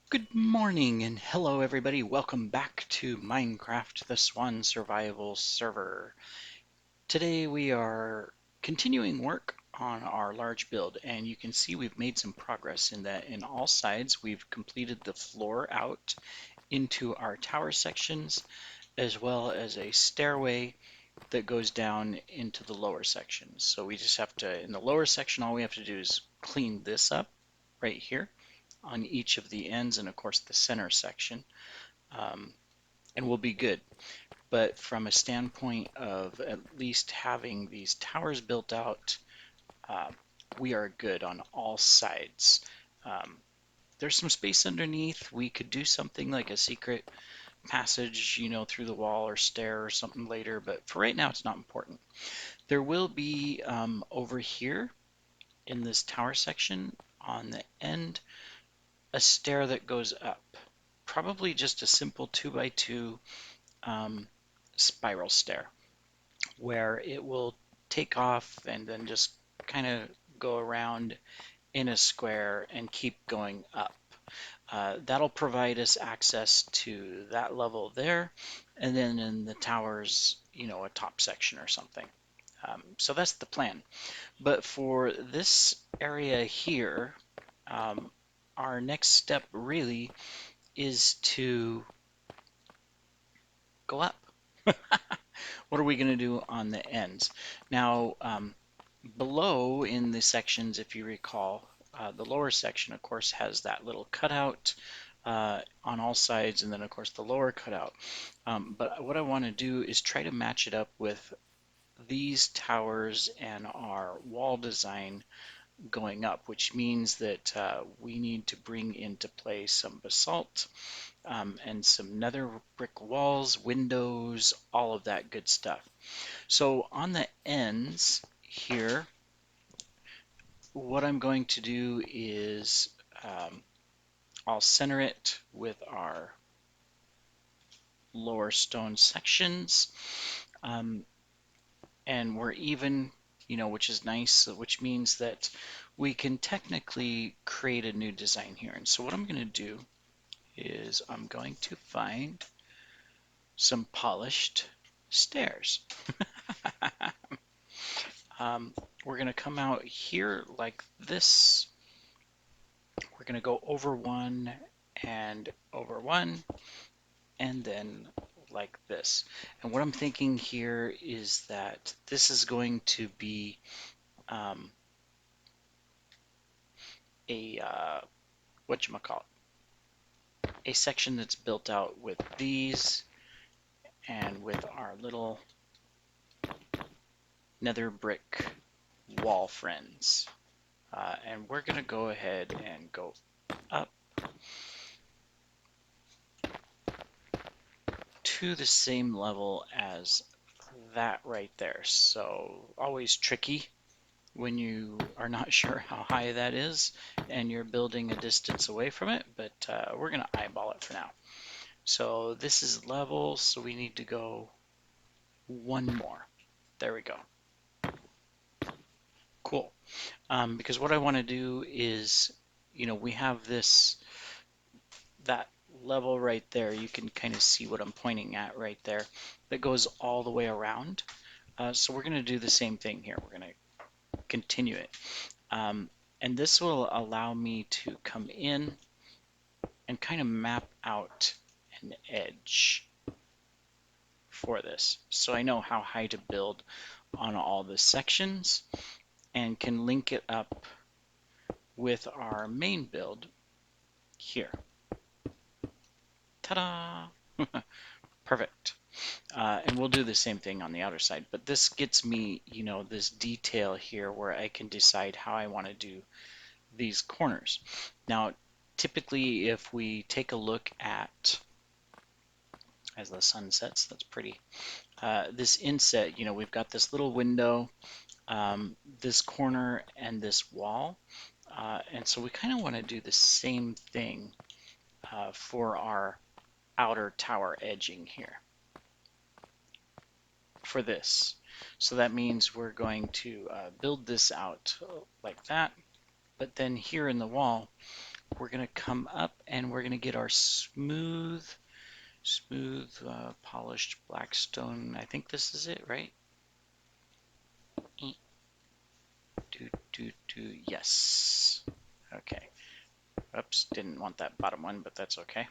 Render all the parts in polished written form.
Good morning and hello everybody. Welcome back to Minecraft the Swan survival server. Today we are continuing work on our large build, and you can see we've made some progress in that in all sides we've completed the floor out into our tower sections, as well as a stairway that goes down into the lower sections. So we just have to, in the lower section, all we have to do is clean this up right here on each of the ends, and of course the center section, um, and we'll be good. But from a standpoint of at least having these towers built out, uh, we are good on all sides. Um, there's some space underneath. We could do something like a secret passage, through the wall or stair or something later, but for right now it's not important. There will be over here in this tower section on the end a stair that goes up. Probably just a simple 2x2 um, spiral stair where it will take off and then just kind of go around in a square and keep going up. That'll provide us access to that level there, and then in the towers, a top section or something. So that's the plan. But for this area here, um, our next step really is to go up. What are we going to do on the ends? Now, below in the sections, if you recall, the lower section, of course, has that little cutout on all sides, and then, of course, the lower cutout. But what I want to do is try to match it up with these towers and our wall design going up, which means that we need to bring into play some basalt and some nether brick walls, windows, all of that good stuff. So on the ends here, what I'm going to do is I'll center it with our lower stone sections, um, and we're even, which is nice, which means that we can technically create a new design here. And so what I'm going to do is I'm going to find some polished stairs. We're going to come out here like this. We're going to go over one and over one, and then like this. And what I'm thinking here is that this is going to be um, a whatchamacallit, a section that's built out with these and with our little nether brick wall friends. And we're going to go ahead and go up to the same level as that right there. So always tricky when you are not sure how high that is and you're building a distance away from it, but we're going to eyeball it for now. So this is level, so we need to go one more. There we go. Cool. Because what I want to do is, we have that level right there. You can kind of see what I'm pointing at right there. That goes all the way around. So we're going to do the same thing here. We're going to continue it. And this will allow me to come in and kind of map out an edge for this. So I know how high to build on all the sections and can link it up with our main build here. Ta-da! Perfect. And we'll do the same thing on the outer side, but this gets me, this detail here where I can decide how I want to do these corners. Now, typically, if we take a look at, as the sun sets, that's pretty, this inset, we've got this little window, this corner, and this wall. And so we kind of want to do the same thing for our outer tower edging here for this. So that means we're going to build this out like that, but then here in the wall we're going to come up and we're going to get our smooth polished black stone. I think this is it, right? Yes. Okay. Oops, didn't want that bottom one, but that's okay.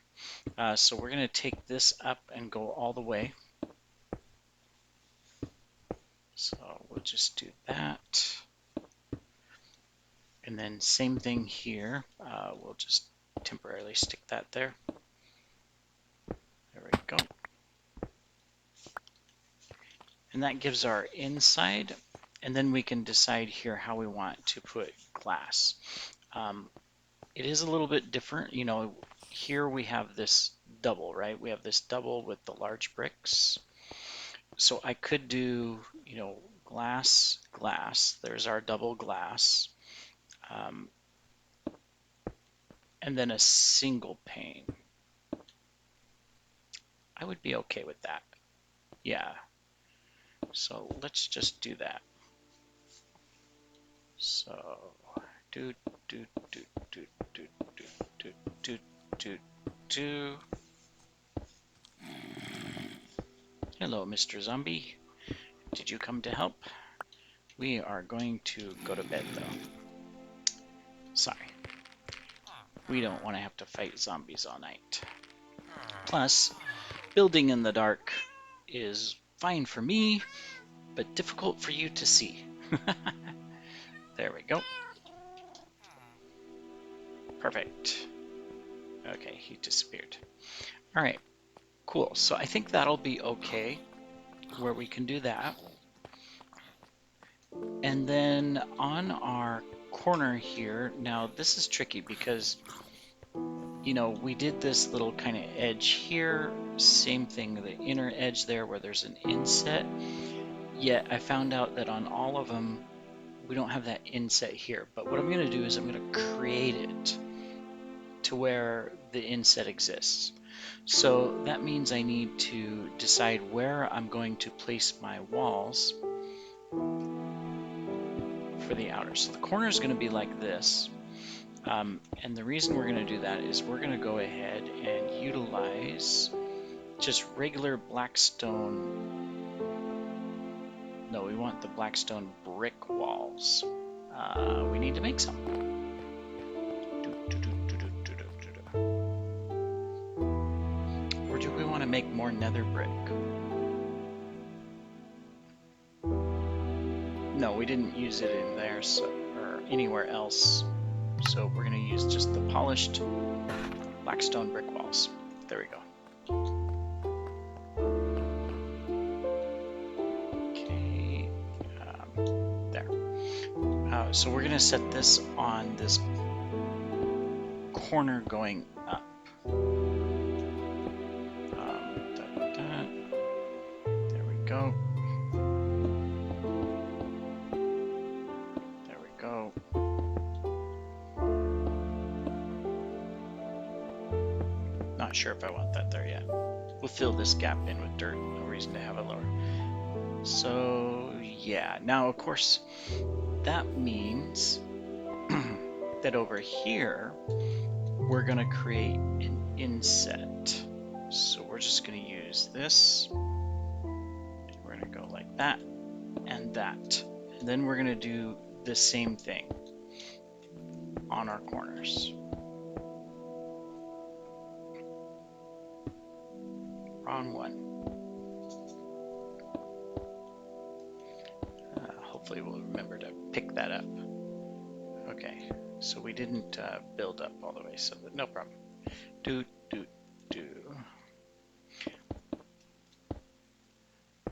So we're going to take this up and go all the way. So we'll just do that. And then same thing here. We'll just temporarily stick that there. There we go. And that gives our inside. And then we can decide here how we want to put glass. It is a little bit different. You know, here we have this double, right? We have this double with the large bricks. So I could do, you know, glass, glass. There's our double glass. And then a single pane. I would be okay with that. Yeah. So let's just do that. So do do do do do do do do do do. Hello, Mr. Zombie. Did you come to help? We are going to go to bed though. Sorry. We don't want to have to fight zombies all night. Plus, building in the dark is fine for me, but difficult for you to see. There we go. Perfect. Okay, he disappeared. All right, cool. So I think that'll be okay where we can do that. And then on our corner here, now this is tricky because, you know, we did this little kind of edge here, same thing, the inner edge there where there's an inset, yet I found out that on all of them, we don't have that inset here. But what I'm going to do is I'm going to create it to where the inset exists. So that means I need to decide where I'm going to place my walls for the outer. So the corner is going to be like this. And the reason we're going to do that is we're going to go ahead and utilize just regular blackstone. No, we want the blackstone brick walls. We need to make some. Or do we want to make more nether brick? No, we didn't use it in there, so, or anywhere else. So we're going to use just the polished blackstone brick walls. There we go. Okay, there. So we're going to set this on this corner going up. There we go. There we go. Not sure if I want that there yet. We'll fill this gap in with dirt. No reason to have it lower. So yeah, now of course that means that over here we're going to create an inset. So we're just going to use this. We're going to go like that and that. And then we're going to do the same thing on our corners. Wrong one. Hopefully we'll remember to pick that up. Okay, so we didn't build up all the way, so no problem.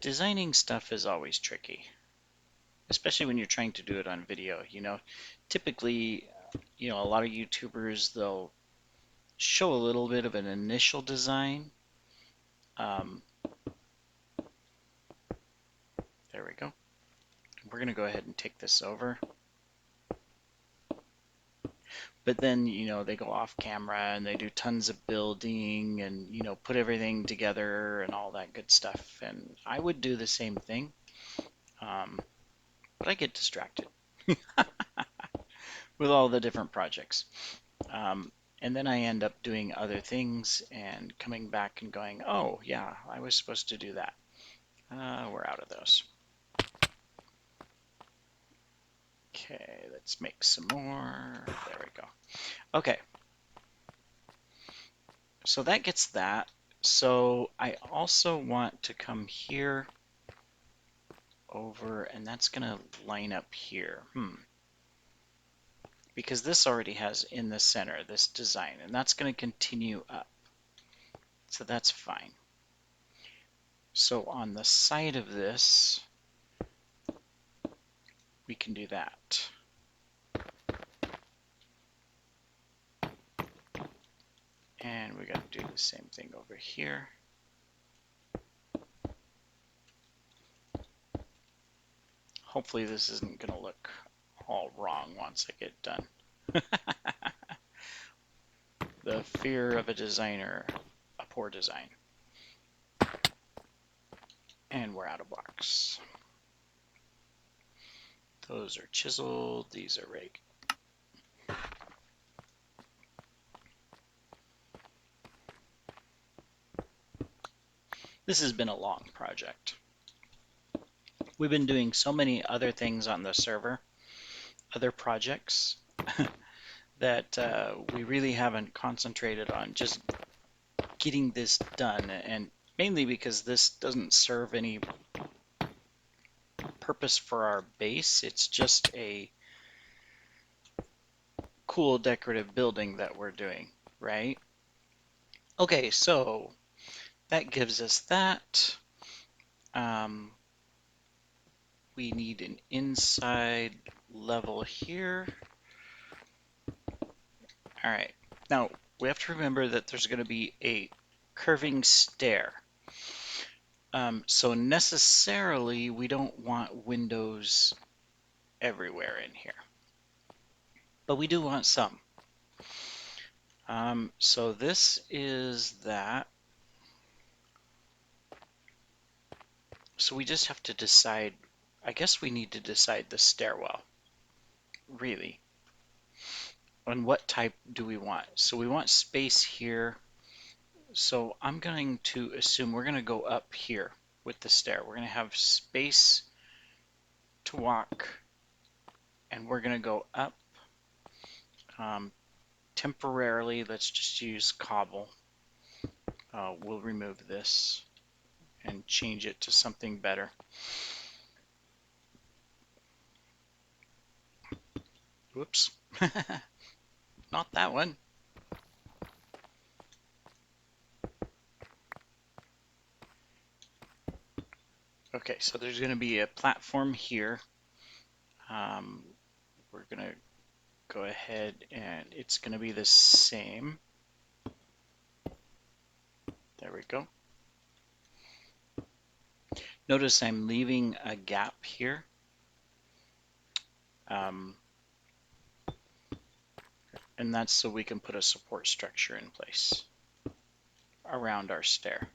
Designing stuff is always tricky, especially when you're trying to do it on video. You know, typically, you know, a lot of YouTubers, they'll show a little bit of an initial design. There we go. We're going to go ahead and take this over. But then, you know, they go off camera and they do tons of building and, you know, put everything together and all that good stuff. And I would do the same thing, but I get distracted with all the different projects. Um, and then I end up doing other things and coming back and going, oh, yeah, I was supposed to do that. We're out of those. Okay, let's make some more. There we go. Okay, so that gets that. So I also want to come here over, and that's going to line up here. Because this already has in the center this design, and that's going to continue up. So that's fine. So on the side of this, we can do that. And we got to do the same thing over here. Hopefully this isn't going to look all wrong once I get done. The fear of a designer, a poor design. And we're out of blocks. Those are chiseled, these are rigged. This has been a long project. We've been doing so many other things on the server, other projects, that we really haven't concentrated on just getting this done, and mainly because this doesn't serve any purpose for our base. It's just a cool decorative building that we're doing, right? Okay, so that gives us that. We need an inside level here. All right, now we have to remember that there's going to be a curving stair. So necessarily we don't want windows everywhere in here, but we do want some. So this is that. So we just have to decide, I guess we need to decide the stairwell, really, on what type do we want. So we want space here. So I'm going to assume we're going to go up here with the stair. We're going to have space to walk, and we're going to go up. Temporarily, let's just use cobble. We'll remove this and change it to something better. Whoops. Not that one. Okay, so there's going to be a platform here. We're going to go ahead and it's going to be the same. There we go. Notice I'm leaving a gap here. And that's so we can put a support structure in place around our stair.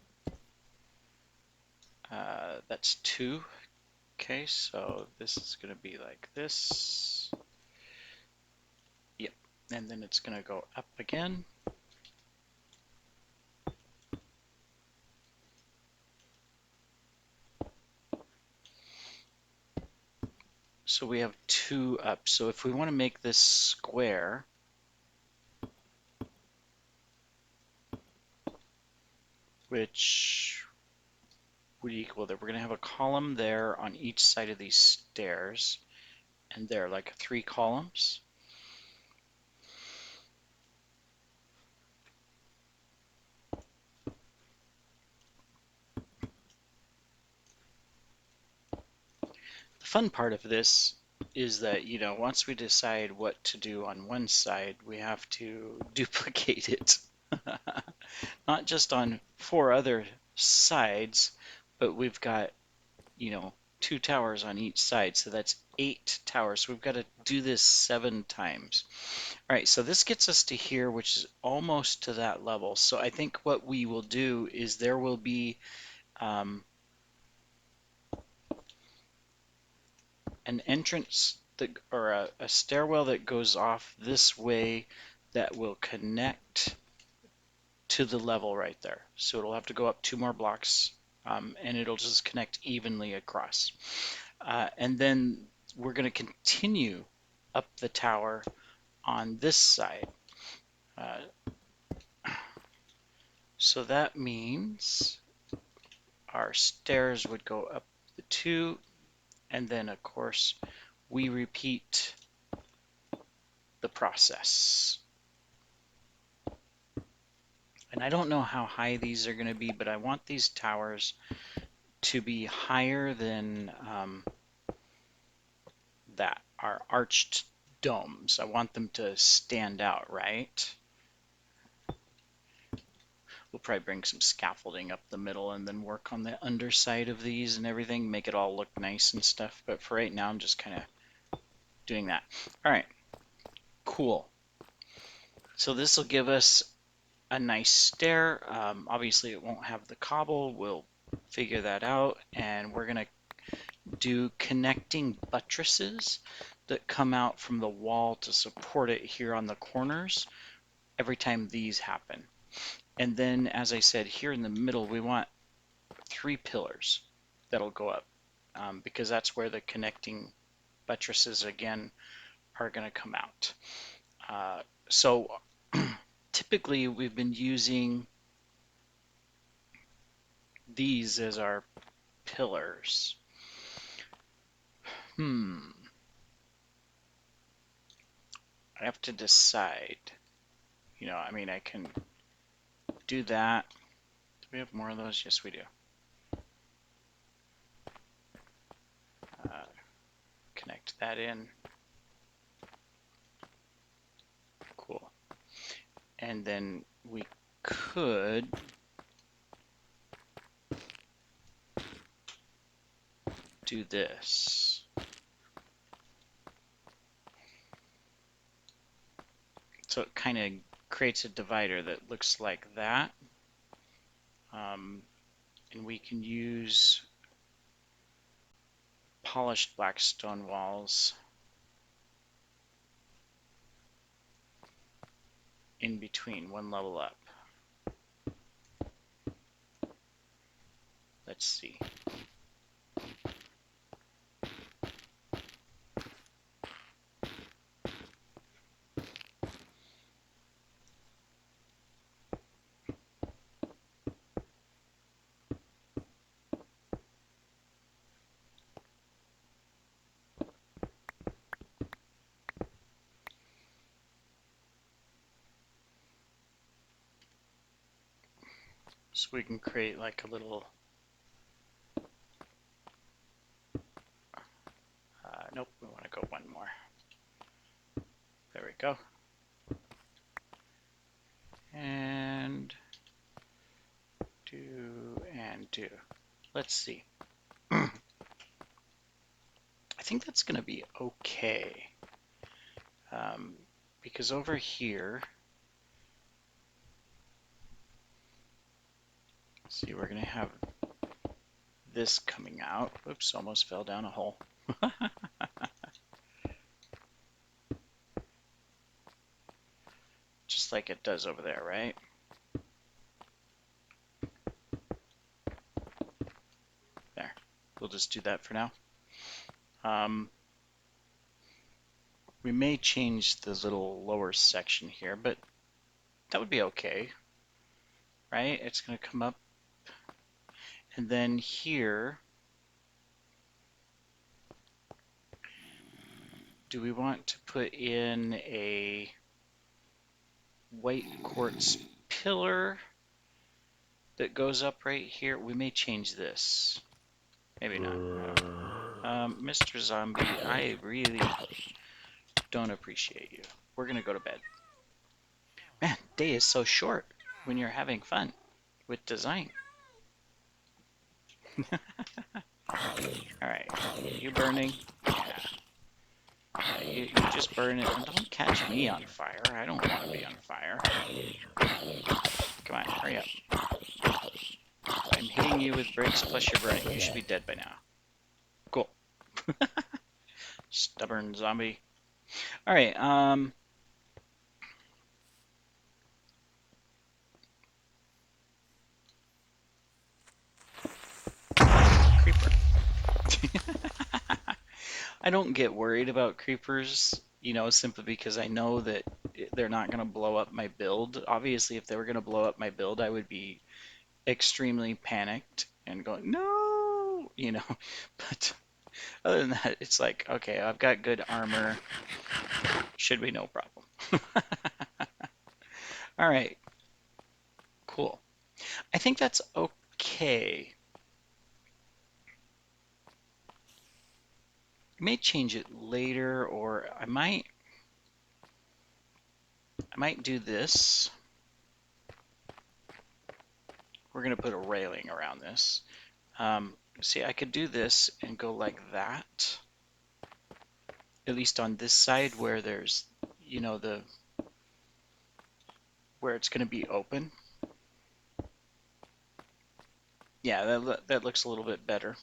That's 2. Okay, so this is going to be like this. Yep, and then it's going to go up again. So we have 2 up. So if we want to make this square, which would equal that we're going to have a column there on each side of these stairs, and there, like 3 columns. The fun part of this is that, you know, once we decide what to do on one side, we have to duplicate it. Not just on 4 other sides, but we've got, you know, 2 towers on each side, so that's 8 towers. So we've got to do this 7 times. All right, so this gets us to here, which is almost to that level. So I think what we will do is there will be an entrance that, or a stairwell that goes off this way that will connect to the level right there. So it'll have to go up 2 more blocks, and it'll just connect evenly across. And then we're going to continue up the tower on this side. So that means our stairs would go up the 2, and then of course we repeat the process. And I don't know how high these are going to be, but I want these towers to be higher than that, our arched domes. I want them to stand out, right? We'll probably bring some scaffolding up the middle and then work on the underside of these and everything, make it all look nice and stuff. But for right now, I'm just kind of doing that. All right, cool. So this will give us a nice stair. Obviously, it won't have the cobble. We'll figure that out, and we're going to do connecting buttresses that come out from the wall to support it here on the corners every time these happen. And then, as I said, here in the middle, we want 3 pillars that'll go up, because that's where the connecting buttresses, again, are going to come out. So typically, we've been using these as our pillars. I have to decide. I mean, I can do that. Do we have more of those? Yes, we do. Connect that in. Cool. And then we could do this. So it kind of creates a divider that looks like that. And we can use polished black stone walls in between, 1 level up. Let's see. So we can create like a little, nope, we want to go 1 more. There we go. And do and do. Let's see. I think that's going to be okay. Because over here, see, we're going to have this coming out. Oops, almost fell down a hole. Just like it does over there, right? There. We'll just do that for now. We may change the little lower section here, but that would be okay, right? It's going to come up. And then here, do we want to put in a white quartz pillar that goes up right here? We may change this. Maybe not. Mr. Zombie, I really don't appreciate you. We're going to go to bed. Man, day is so short when you're having fun with design. Alright, you burning? Yeah. You just burn it. Don't catch me on fire. I don't want to be on fire. Come on, hurry up. I'm hitting you with bricks plus you're burning. You should be dead by now. Cool. Stubborn zombie. Alright, I don't get worried about creepers, simply because I know that they're not going to blow up my build. Obviously, if they were going to blow up my build, I would be extremely panicked and going, no, But other than that, it's like, okay, I've got good armor. Should be no problem. All right, cool. I think that's okay. I may change it later, or I might do this. We're gonna put a railing around this. See, I could do this and go like that, at least on this side where there's, the where it's gonna be open. Yeah, that looks a little bit better.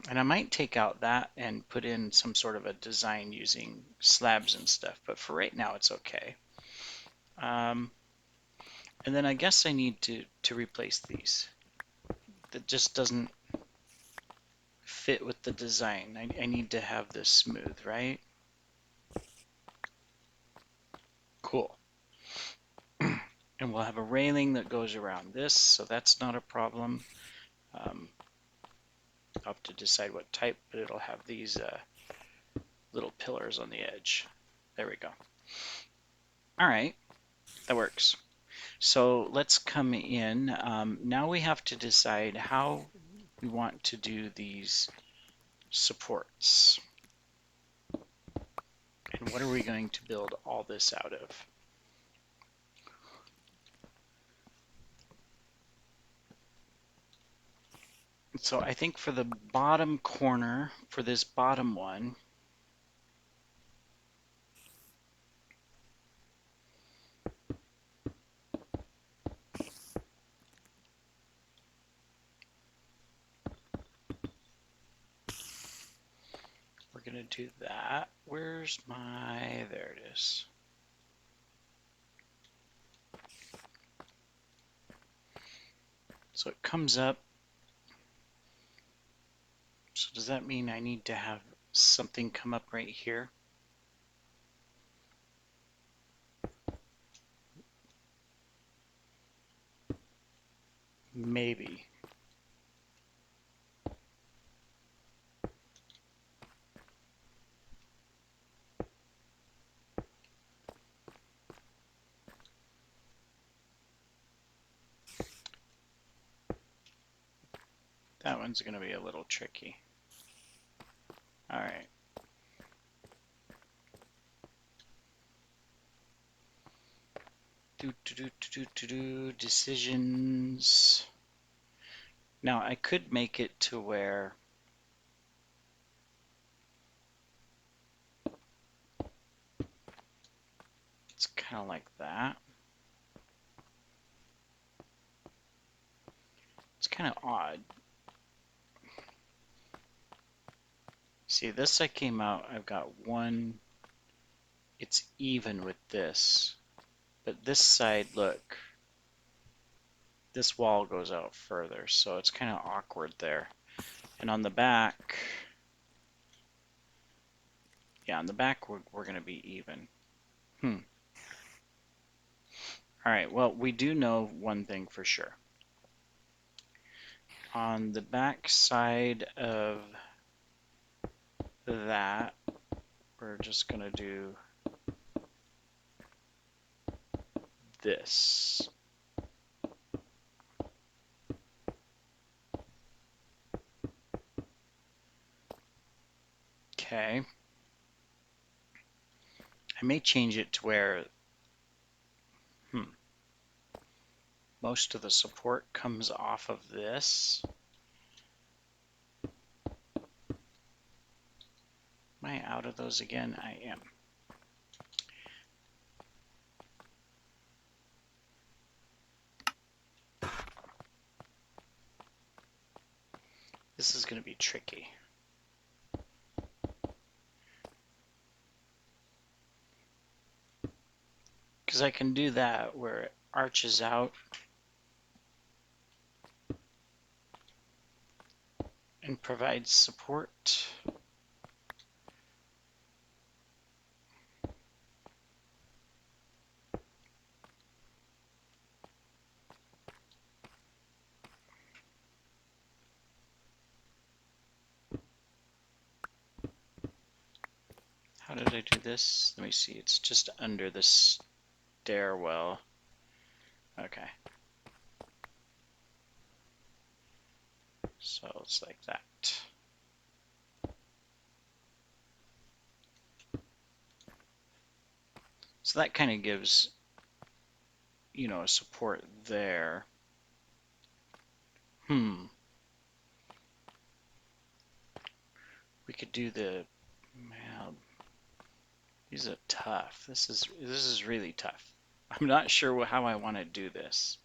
And I might take out that and put in some sort of a design using slabs and stuff, but for right now it's okay. Um, and then I guess I need to replace these. That just doesn't fit with the design. I need to have this smooth, right? Cool. And we'll have a railing that goes around this, so that's not a problem. I'll have to decide what type, but it'll have these little pillars on the edge. There we go. All right, that works. So let's come in. Now we have to decide how we want to do these supports. And what are we going to build all this out of? So I think for the bottom corner, for this bottom one, we're going to do that. Where's my, there it is. So it comes up. So does that mean I need to have something come up right here? Maybe. That one's going to be a little tricky. All right. Decisions. Now I could make it to where it's kind of like that. It's kind of odd. See, this I came out, I've got one, it's even with this. But this side, look, this wall goes out further, so it's kind of awkward there. And on the back, yeah, on the back we're going to be even. All right, well, we do know one thing for sure. On the back side of that, we're just going to do this. Okay. I may change it to where most of the support comes off of this. Am I out of those again? I am. This is going to be tricky. Because I can do that where it arches out and provides support. How did I do this? Let me see. It's just under the stairwell. Okay. So it's like that. So that kind of gives, you know, a support there. We could do the, well, these are tough. This is really tough. I'm not sure how I want to do this.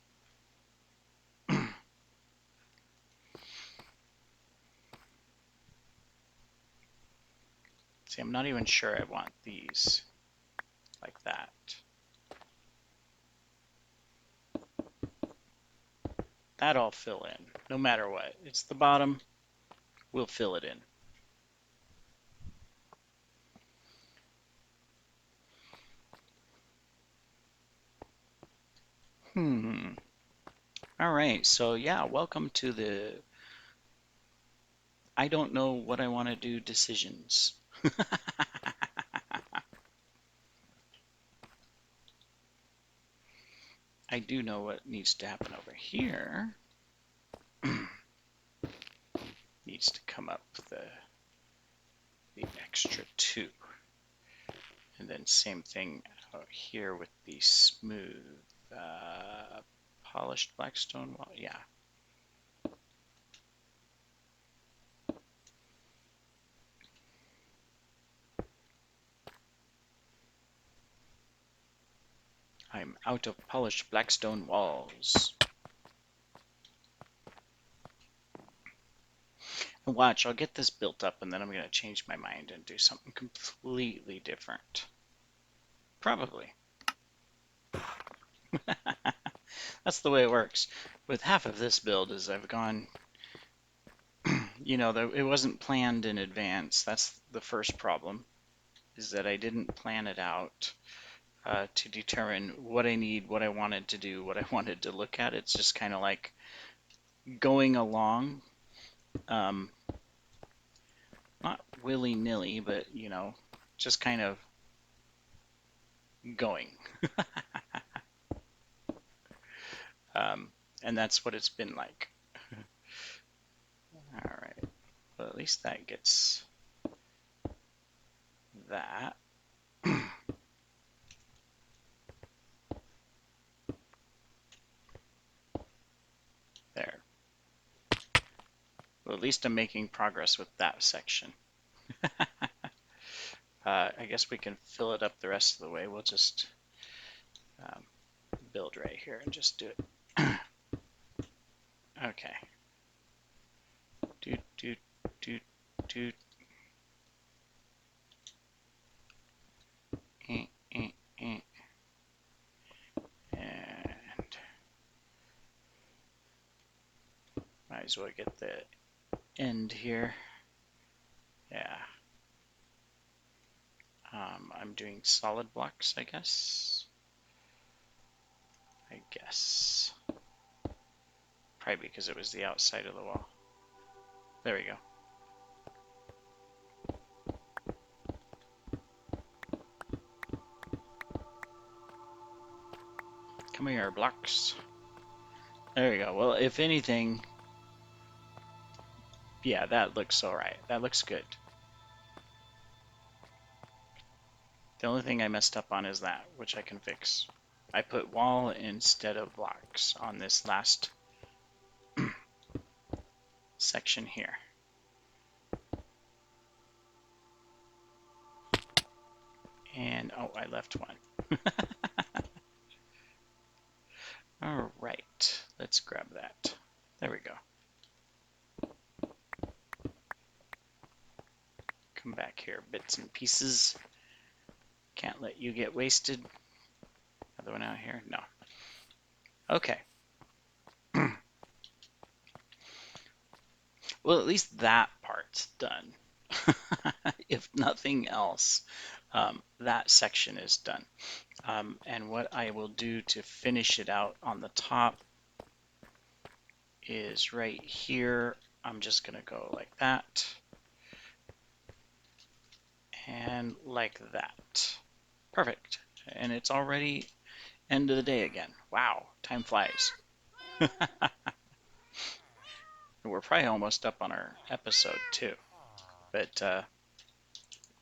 See, I'm not even sure I want these like that. That I'll fill in, no matter what. It's the bottom, we'll fill it in. All right, so yeah, welcome to the I don't know what I want to do decisions. I do know what needs to happen over here. Needs to come up the extra 2. And then same thing out here with the smooth polished blackstone wall. Yeah. I'm out of polished blackstone walls. And watch, I'll get this built up and then I'm going to change my mind and do something completely different. Probably. That's the way it works. With half of this build is I've gone, you know, it wasn't planned in advance. That's the first problem, is that I didn't plan it out to determine what I need, what I wanted to do, what I wanted to look at. It's just kind of like going along, not willy-nilly, but, you know, just kind of going. And that's what it's been like. All right. Well, at least that gets that. There. Well, at least I'm making progress with that section. I guess we can fill it up the rest of the way. We'll just build right here and just do it. Okay. Doot, doot, doot, doot. Eh, eh, eh. And might as well get the end here. Yeah. I'm doing solid blocks, I guess. Probably because it was the outside of the wall. There we go. Come here, blocks. There we go. Well, if anything, yeah, that looks alright. That looks good. The only thing I messed up on is that, which I can fix. I put wall instead of blocks on this last section here. And, oh, I left one. All right, let's grab that. There we go. Come back here, bits and pieces. Can't let you get wasted. Another one out here? No. Okay. Well, at least that part's done. If nothing else, that section is done. And what I will do to finish it out on the top is right here. I'm just going to go like that and like that. Perfect. And it's already end of the day again. Wow, time flies. We're probably almost up on our episode too. But at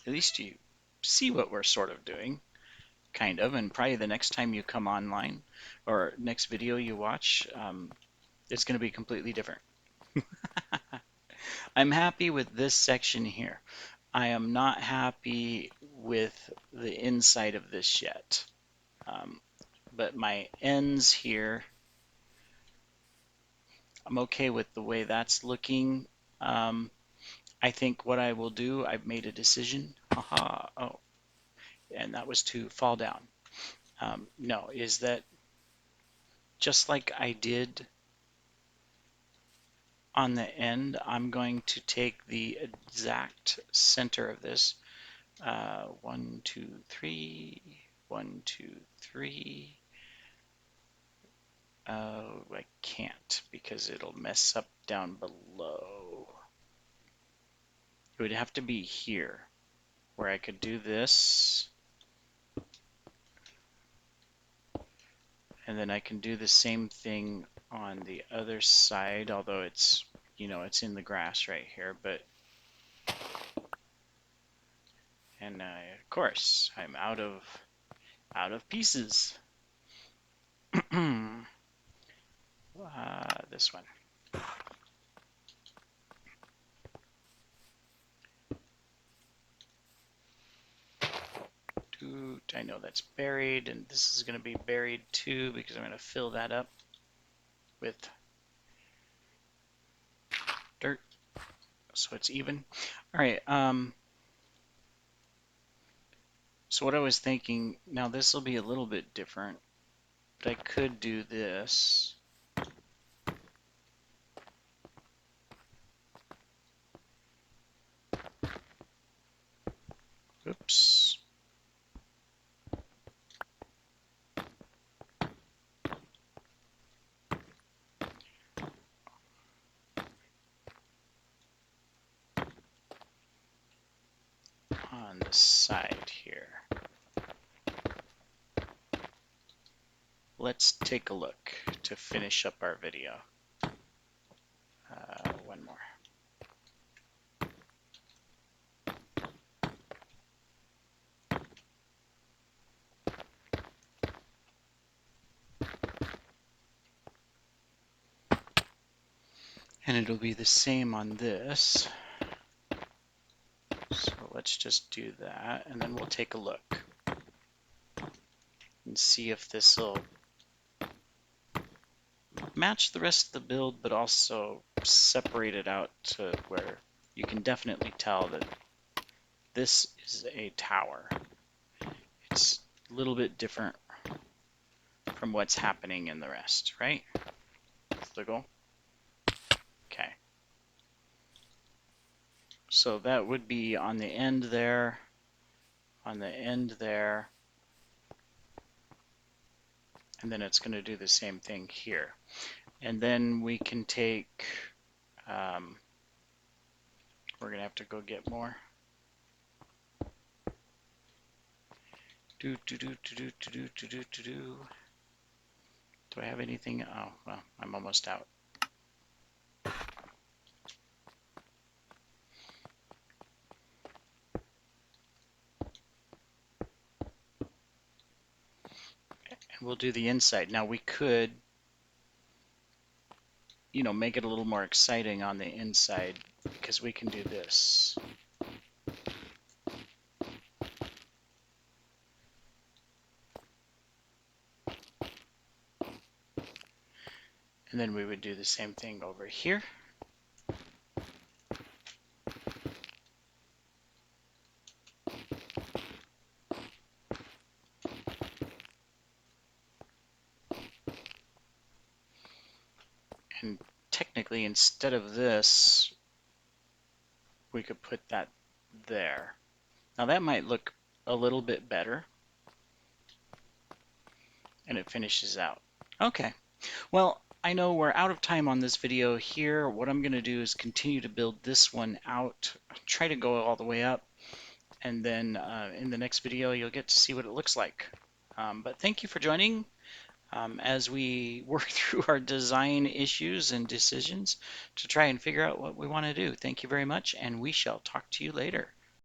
least you see what we're sort of doing, kind of. And probably the next time you come online or next video you watch, it's going to be completely different. I'm happy with this section here. I am not happy with the inside of this yet. But my ends here, I'm okay with the way that's looking. I think what I will do, I've made a decision. Haha, oh, and that was to fall down. No, is that just like I did on the end, I'm going to take the exact center of this. 1, 2, 3, 1, 2, 3. Oh, I can't because it'll mess up down below. It would have to be here where I could do this. And then I can do the same thing on the other side, although it's, it's in the grass right here, but, and of course, I'm out of pieces. This one. I know that's buried, and this is going to be buried too because I'm going to fill that up with dirt so it's even. All right. So what I was thinking, now this will be a little bit different, but I could do this. Oops. On the side here. Let's take a look to finish up our video. One more. And it'll be the same on this. So let's just do that, and then we'll take a look and see if this will match the rest of the build, but also separate it out to where you can definitely tell that this is a tower. It's a little bit different from what's happening in the rest, right? That's the goal. Okay. So that would be on the end there, on the end there, and then it's going to do the same thing here. And then we can take, we're going to have to go get more. Do I have anything? Oh, well, I'm almost out. And we'll do the inside. Now we could, make it a little more exciting on the inside because we can do this. And then we would do the same thing over here. And technically, instead of this, we could put that there. Now that might look a little bit better, and it finishes out. Okay, well, I know we're out of time on this video here. What I'm going to do is continue to build this one out, try to go all the way up, and then in the next video you'll get to see what it looks like. But thank you for joining as we work through our design issues and decisions to try and figure out what we want to do. Thank you very much, and we shall talk to you later.